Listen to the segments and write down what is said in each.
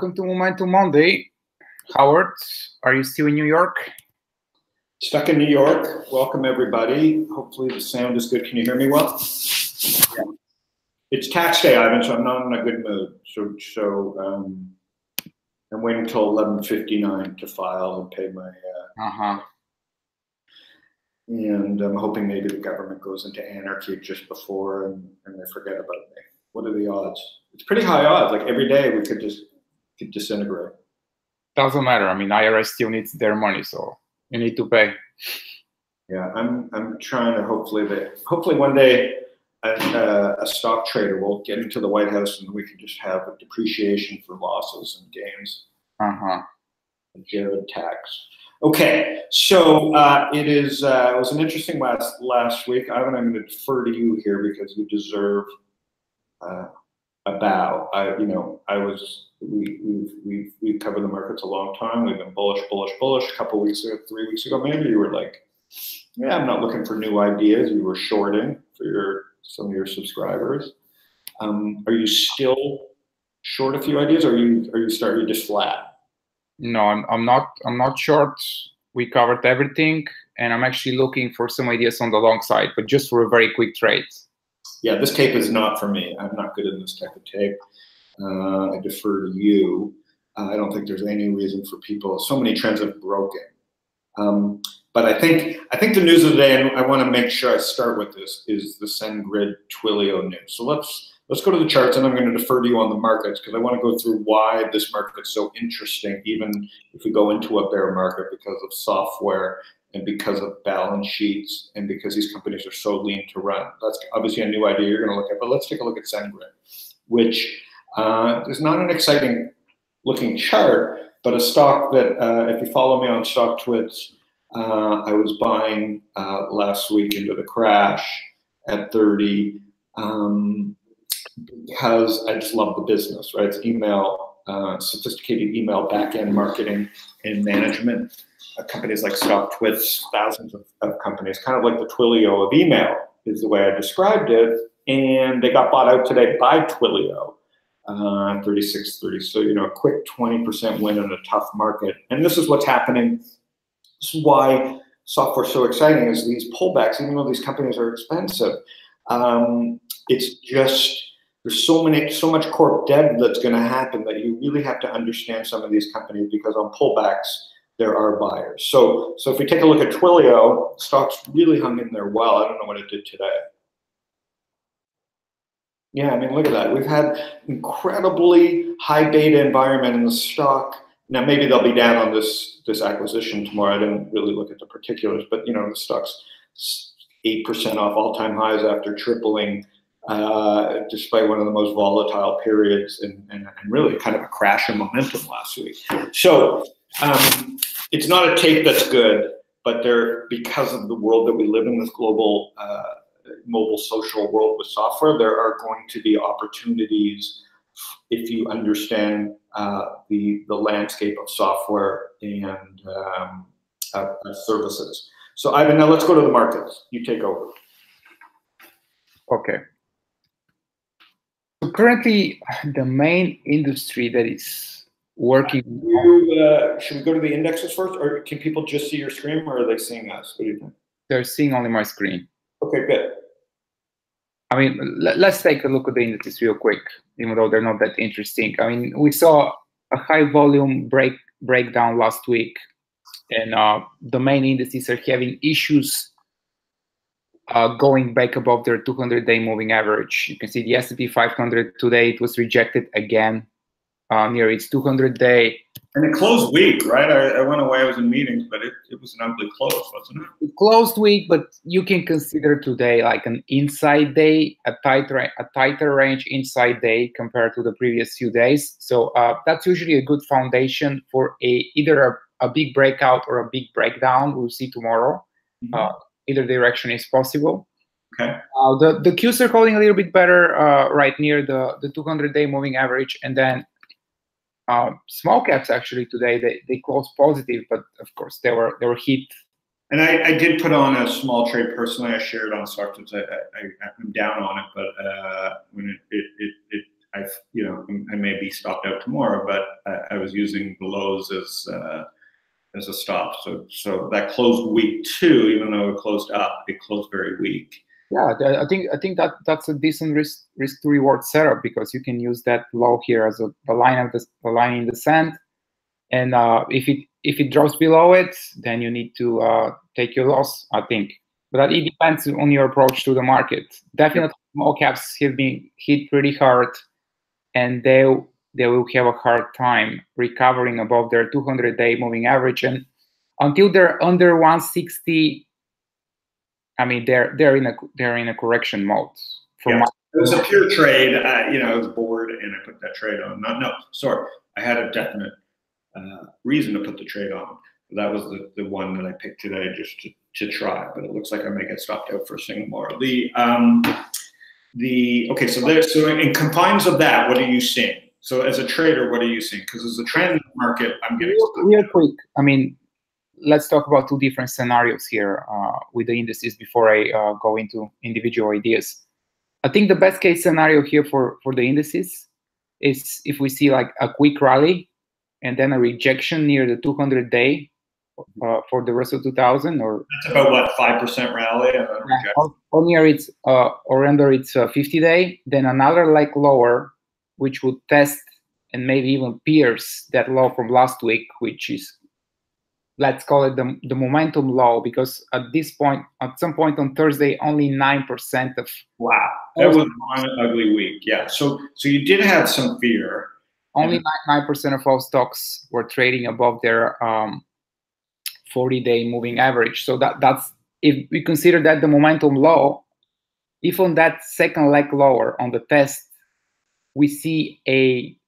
Welcome to Momentum Monday. Howard, are you still in New York? Stuck in New York. Welcome, everybody. Hopefully the sound is good. Can you hear me well? Yeah. It's tax day, Ivan, so I'm not in a good mood. I'm waiting until 11:59 to file and pay my... And I'm hoping maybe the government goes into anarchy just before and they forget about me. What are the odds? It's pretty high odds. Like every day we could disintegrate. Doesn't matter. I mean, IRS still needs their money, so you need to pay. Yeah, I'm trying to hopefully one day a stock trader will get into the White House and we can just have a depreciation for losses and gains. Jared tax. Okay, so it was an interesting last week. Ivan, I'm going to defer to you here because you deserve a bow. We've covered the markets a long time. We've been bullish. A couple weeks ago, 3 weeks ago, maybe you were like, "Yeah, I'm not looking for new ideas." You were shorting for some of your subscribers. Are you still short a few ideas, or are you starting just flat? No, I'm not short. We covered everything, and I'm actually looking for some ideas on the long side, but just for a very quick trade. Yeah, this tape is not for me. I'm not good at this type of tape. I defer to you. I don't think there's any reason for people. So many trends have broken. But I think the news of the day, and I want to make sure I start with this, is the SendGrid Twilio news. So let's go to the charts, and I'm going to defer to you on the markets because I want to go through why this market's so interesting, even if we go into a bear market, because of software and because of balance sheets and because these companies are so lean to run. That's obviously a new idea you're going to look at, but let's take a look at SendGrid, which is not an exciting looking chart, but a stock that if you follow me on StockTwits, I was buying last week into the crash at 30 because I just love the business, right? It's email, sophisticated email back-end marketing and management. Companies like StockTwits, thousands of companies, kind of like the Twilio of email is the way I described it. And they got bought out today by Twilio, 36.30. So, a quick 20% win in a tough market. And this is what's happening. This is why software is so exciting, is these pullbacks, even though these companies are expensive. It's just, there's so much corp debt that's going to happen that you really have to understand some of these companies, because on pullbacks, there are buyers. So if we take a look at Twilio, stock's really hung in there well. I don't know what it did today. Yeah, I mean, look at that. We've had incredibly high beta environment in the stock. Now, maybe they'll be down on this acquisition tomorrow. I didn't really look at the particulars, but the stock's 8% off all-time highs after tripling, despite one of the most volatile periods and really kind of a crash in momentum last week. So it's not a tape that's good, but because of the world that we live in, this global mobile social world with software, there are going to be opportunities if you understand the landscape of software and services. So Ivan, now let's go to the markets. You take over. Okay. So currently, the main industry that is working. Should we go to the indexes first, or can people just see your screen, or are they seeing us? What do you think? They're seeing only my screen. Okay, good. I mean, let's take a look at the indices real quick, even though they're not that interesting. I mean, we saw a high volume breakdown last week, and the main indices are having issues going back above their 200-day moving average. You can see the S&P 500 today, it was rejected again near its 200-day. And it closed weak, right? I went away, I was in meetings, but it was an ugly close, wasn't it? It closed weak, but you can consider today like an inside day, a tighter range inside day compared to the previous few days. So that's usually a good foundation for either a big breakout or a big breakdown. We'll see tomorrow. Either direction is possible. Okay. The Qs are holding a little bit better right near the 200-day moving average, and then small caps actually today they closed positive, but of course they were hit. And I did put on a small trade personally. I shared on StockTwits. I'm down on it, but when I may be stopped out tomorrow, but I was using the lows as a stop. So that closed weak too, even though it closed up, it closed very weak. Yeah, I think that's a decent risk to reward setup, because you can use that low here as a line in the sand, and if it drops below it, then you need to take your loss, I think. But it depends on your approach to the market. Definitely, small caps have been hit pretty hard, and they will have a hard time recovering above their 200-day moving average, and until they're under 160. I mean, they're in a correction mode. It was a pure trade. I was bored and I put that trade on. Sorry, I had a definite reason to put the trade on. That was the one that I picked today just to try. But it looks like I may get stopped out for a single more. So in confines of that, what are you seeing? So as a trader, what are you seeing? Because as a trend market, I'm getting real quick. I mean, let's talk about two different scenarios here with the indices before I go into individual ideas. I think the best case scenario here for the indices is if we see like a quick rally and then a rejection near the 200-day for the Russell 2000, or that's about what, 5% rally, or near its or under its 50-day, then another like lower, which would test and maybe even pierce that low from last week, which is, let's call it the momentum low, because at some point on Thursday, only 9% of that was an ugly week. Yeah. So you did have some fear. Only 9% of all stocks were trading above their 40-day moving average. So that's, if we consider that the momentum low, if on that second leg lower on the test, we see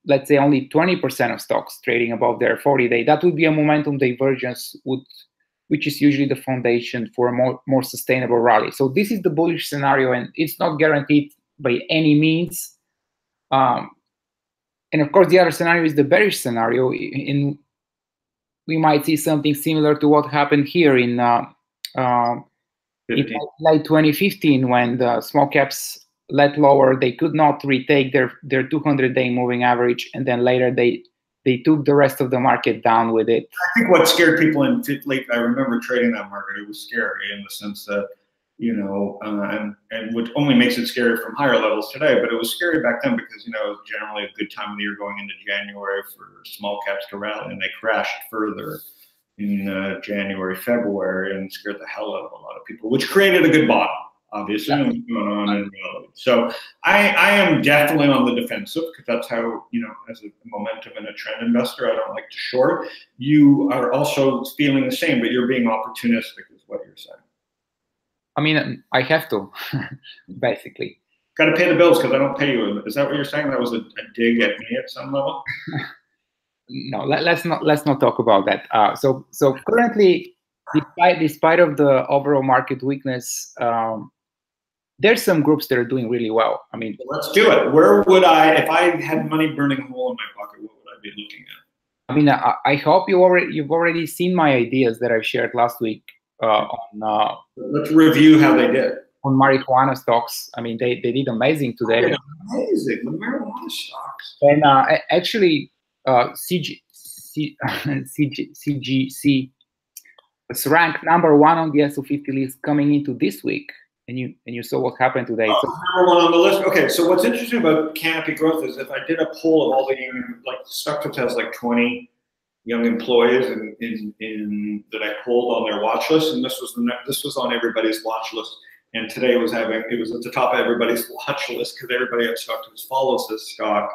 let's say only 20% of stocks trading above their 40-day, that would be a momentum divergence, which is usually the foundation for a more sustainable rally. So this is the bullish scenario, and it's not guaranteed by any means. And of course, the other scenario is the bearish scenario. We might see something similar to what happened here in late 2015, when the small caps let lower. They could not retake their 200-day moving average, and then later they took the rest of the market down with it. I think what scared people I remember trading that market, it was scary in the sense that, and which only makes it scary from higher levels today, but it was scary back then because, it was generally a good time of the year going into January for small caps to rally, and they crashed further in January, February, and scared the hell out of a lot of people, which created a good bottom, obviously. Going on. So I am definitely on the defensive, because that's how, as a momentum and a trend investor, I don't like to short. You are also feeling the same, but you're being opportunistic is what you're saying. I mean, I have to, basically. Got to pay the bills because I don't pay you. Is that what you're saying? That was a dig at me at some level? No, let's not talk about that. So currently, despite of the overall market weakness, there's some groups that are doing really well. I mean, let's do it. Where would if I had money burning a hole in my pocket, what would I be looking at? I mean, I hope you've already seen my ideas that I shared last week on. Let's review how they did on marijuana stocks. I mean, they did amazing today. Amazing, the marijuana stocks. And actually, CGC was ranked #1 on the S&P list coming into this week. And you saw what happened today. So, #1 on the list. Okay, so what's interesting about Canopy Growth is if I did a poll of all the StockTips has like 20 young employees in that I polled on their watch list, and this was on everybody's watch list. And today it was at the top of everybody's watch list because everybody at StockTips follows this stock.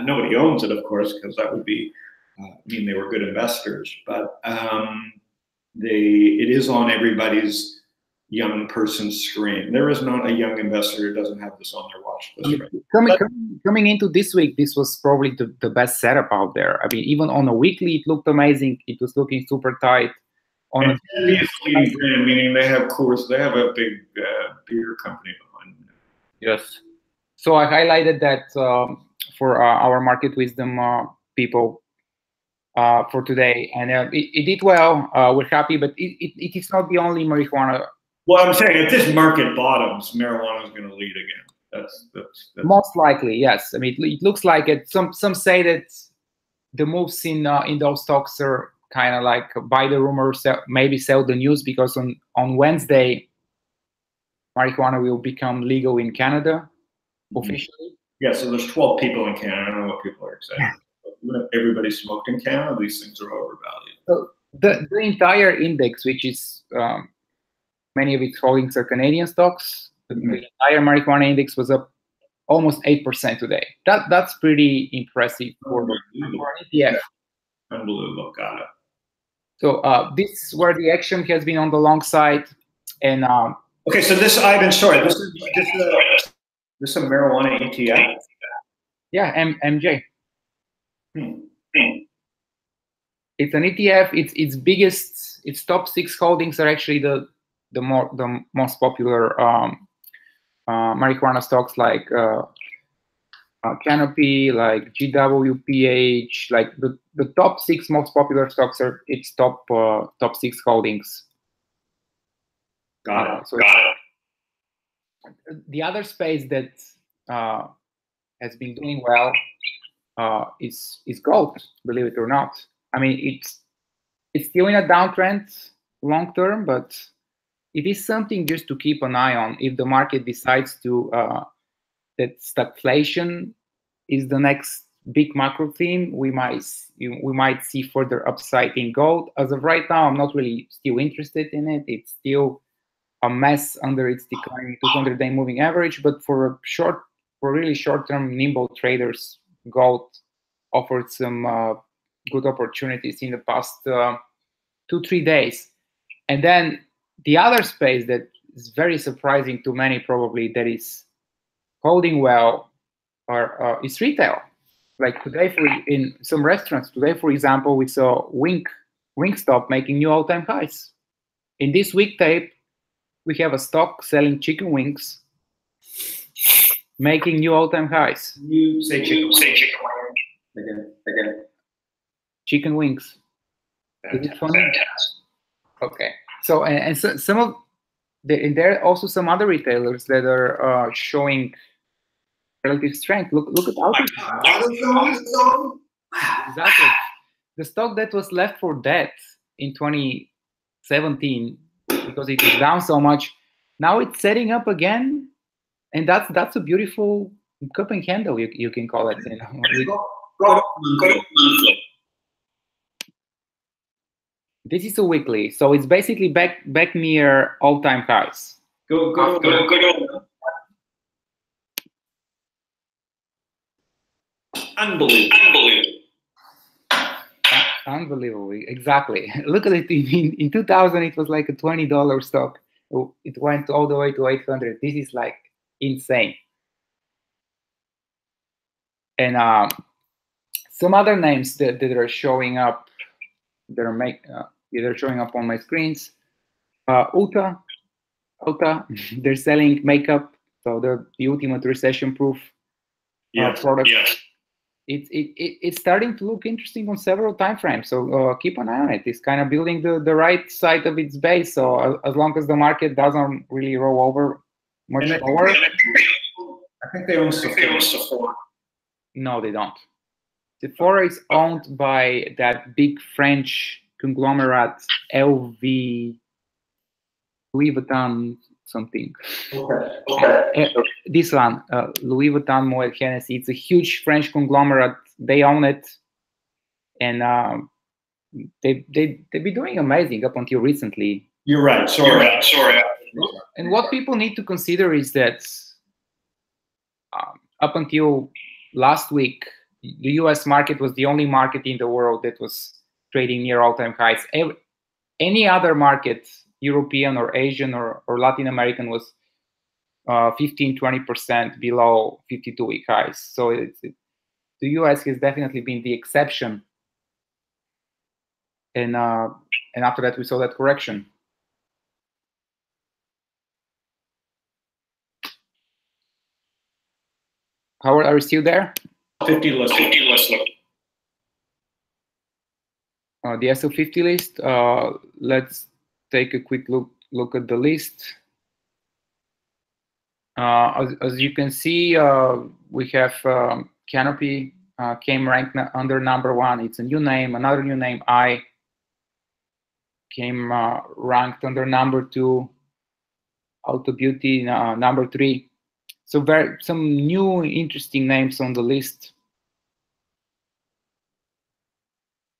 Nobody owns it, of course, because that would be mean they were good investors. But it is on everybody's young person's screen. There is not a young investor who doesn't have this on their watch list. Right? Coming into this week, this was probably the best setup out there. I mean, even on a weekly, it looked amazing. It was looking super tight. On a leading brand, meaning they have a big beer company behind them. Yes. So I highlighted that for our Market Wisdom people for today, and it did well. We're happy, but it is not the only marijuana. Well, I'm saying if this market bottoms, marijuana is going to lead again. That's most likely, yes. I mean, it looks like it. Some say that the moves in those stocks are kind of like buy the rumor, maybe sell the news, because on Wednesday, marijuana will become legal in Canada officially. Yeah, so there's 12 people in Canada. I don't know what people are excited about. When everybody smoked in Canada, these things are overvalued. So the entire index, which is many of its holdings are Canadian stocks, the entire marijuana index was up almost 8% today. That's pretty impressive for an ETF. Unbelievable. Got it. So this is where the action has been on the long side. And okay, so this Ivan, sorry, this is a marijuana ETF. Yeah, MJ. It's an ETF. Its top 6 holdings are actually the most popular marijuana stocks, like Canopy, like GWPH, like the top 6 most popular stocks are its top 6 holdings. Got it. So the other space that has been doing well is gold, believe it or not. I mean, it's still in a downtrend long term, but it is something just to keep an eye on. If the market decides to that stagflation is the next big macro theme, we might see further upside in gold. As of right now, I'm not really still interested in it. It's still a mess under its declining 200-day moving average. But for really short-term nimble traders, gold offered some good opportunities in the past 2-3 days. And then the other space that is very surprising to many, probably, that is holding well is retail. Like today, in some restaurants today, for example, we saw Wingstop making new all-time highs. In this week tape, we have a stock selling chicken wings making new all-time highs. You say chicken wings. Again. Chicken wings. Is it funny? Okay. So and so, some of and there are also some other retailers that are showing relative strength. Look at AutoZone. Exactly. The stock that was left for dead in 2017 because it was down so much, now it's setting up again, and that's a beautiful cup and handle, you can call it. You know. This is a weekly, so it's basically back near all-time highs. Go. Unbelievable, exactly. Look at it. In 2000, it was like a $20 stock. It went all the way to 800. This is like insane. And some other names that are showing up, they're showing up on my screens. Ulta, they're selling makeup, so they're the ultimate recession-proof product. Yes. It's starting to look interesting on several time frames. So keep an eye on it. It's kind of building the right side of its base. So as long as the market doesn't really roll over much lower. I think they own Sephora. No, they don't. Sephora is owned by that big French conglomerate, LV, Louis Vuitton something. Okay. This one, Louis Vuitton Moet Hennessy. It's a huge French conglomerate. They own it, and they've been doing amazing up until recently. You're right. Sorry. And what people need to consider is that up until last week, the U.S. market was the only market in the world that was trading near all-time highs. Any other market, European or Asian or Latin American, was 15-20% below 52-week highs. So the US has definitely been the exception. And after that, we saw that correction. Howard, are you still there? 50 list. The SL50 list. Let's take a quick look at the list. As you can see, we have Canopy came ranked under #1. It's a new name. Another new name, I, came ranked under #2. Auto Beauty #3. So some new interesting names on the list.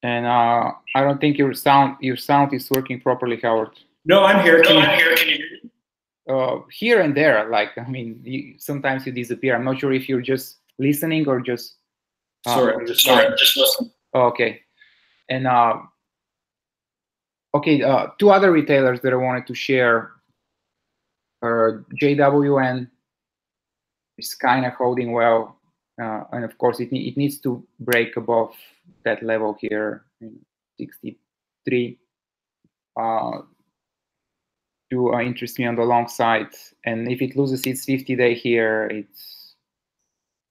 And I don't think your sound is working properly, Howard. No, I'm here. Can you hear me? Here and there, like, I mean, sometimes you disappear. I'm not sure if you're just listening or just. Sorry, just listen. Okay, and okay, 2 other retailers that I wanted to share. JWN is kind of holding well, and of course it needs to break above that level here, 63. To interest me on the long side, and if it loses its 50-day here,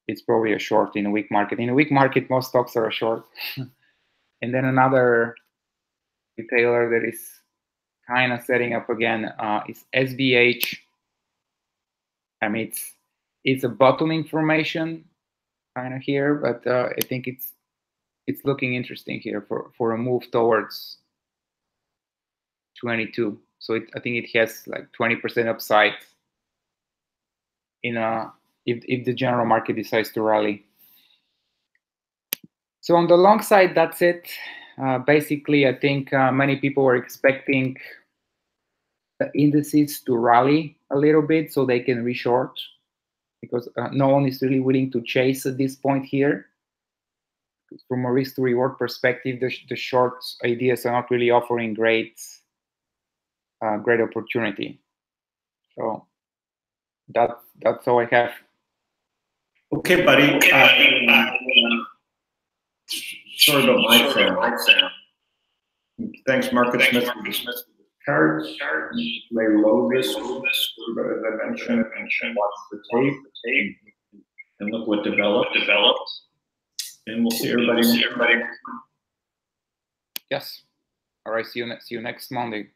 it's probably a short in a weak market. In a weak market, most stocks are a short. And then another retailer that is kind of setting up again is SBH. I mean, it's a bottoming formation kind of here, but I think it's looking interesting here for a move towards 22. So I think it has like 20% upside in if the general market decides to rally. So on the long side, that's it. Basically, I think many people were expecting the indices to rally a little bit so they can reshort, because no one is really willing to chase at this point here. From a risk to reward perspective, the short ideas are not really offering great opportunity. So that's all I have. Okay, buddy. Sorry about my sound. Thanks, Marcus Smith. Cards may load this, but as I mentioned, watch the tape and look what developed. And we'll see everybody. Yes. All right. See you next Monday.